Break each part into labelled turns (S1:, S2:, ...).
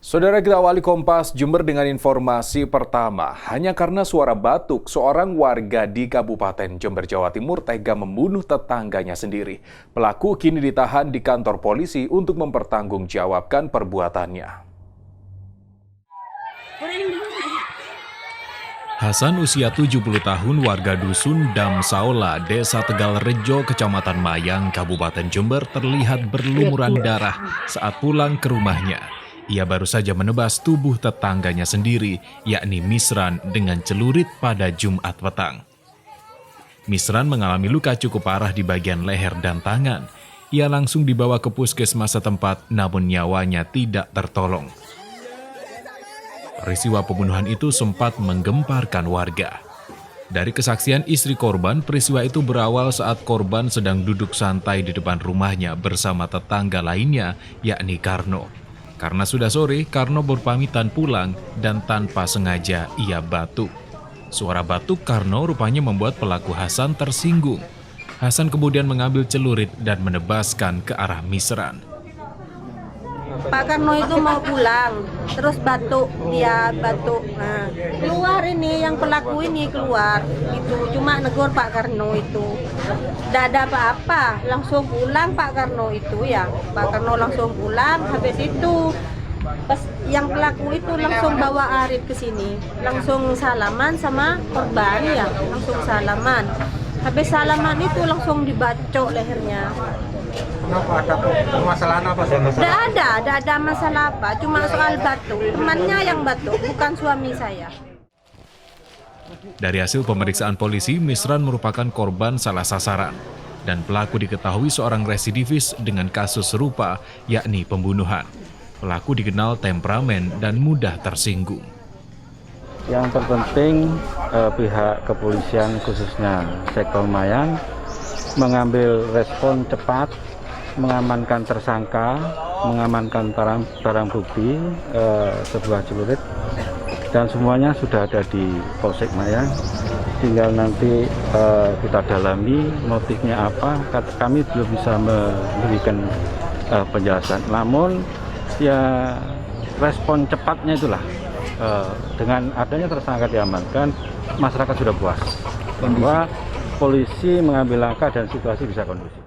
S1: Saudara, kita awali Kompas Jember dengan informasi pertama. Hanya karena suara batuk, seorang warga di Kabupaten Jember, Jawa Timur tega membunuh tetangganya sendiri. Pelaku kini ditahan di kantor polisi untuk mempertanggungjawabkan perbuatannya.
S2: Hasan usia 70 tahun warga dusun Damsaola, Desa Tegal Rejo, Kecamatan Mayang, Kabupaten Jember terlihat berlumuran darah saat pulang ke rumahnya. Ia baru saja menebas tubuh tetangganya sendiri, yakni Misran, dengan celurit pada Jumat petang. Misran mengalami luka cukup parah di bagian leher dan tangan. Ia langsung dibawa ke puskesmas setempat, namun nyawanya tidak tertolong. Peristiwa pembunuhan itu sempat menggemparkan warga. Dari kesaksian istri korban, peristiwa itu berawal saat korban sedang duduk santai di depan rumahnya bersama tetangga lainnya, yakni Karno. Karena sudah sore, Karno berpamitan pulang dan tanpa sengaja ia batuk. Suara batuk Karno rupanya membuat pelaku Hasan tersinggung. Hasan kemudian mengambil celurit dan menebaskan ke arah Misran.
S3: Pak Karno itu mau pulang, terus batuk, dia batuk. Nah, keluar ini, yang pelaku ini keluar, itu cuma negor Pak Karno itu. Tidak ada apa-apa, langsung pulang Pak Karno itu ya. Pak Karno langsung pulang, habis itu pas yang pelaku itu langsung bawa Arif ke sini, langsung salaman sama korban ya, langsung salaman. Habis salaman itu langsung dibacok lehernya.
S4: Kenapa, ada permasalahan apa?
S3: Tidak ada masalah apa, cuma soal batuk. Temannya yang batuk, bukan suami saya.
S2: Dari hasil pemeriksaan polisi, Misran merupakan korban salah sasaran. Dan pelaku diketahui seorang residivis dengan kasus serupa, yakni pembunuhan. Pelaku dikenal temperamen dan mudah tersinggung.
S5: Yang terpenting pihak kepolisian khususnya Sektor Mayang mengambil respon cepat, mengamankan tersangka, mengamankan barang bukti, sebuah celurit, dan semuanya sudah ada di Polsek Mayang. Tinggal nanti kita dalami motifnya apa, kami belum bisa memberikan penjelasan. Namun ya respon cepatnya itulah, dengan adanya tersangka diamankan, masyarakat sudah puas bahwa polisi mengambil langkah dan situasi bisa kondusif.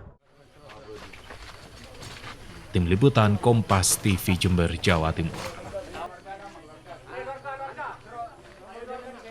S2: Tim Liputan Kompas TV Jember, Jawa Timur.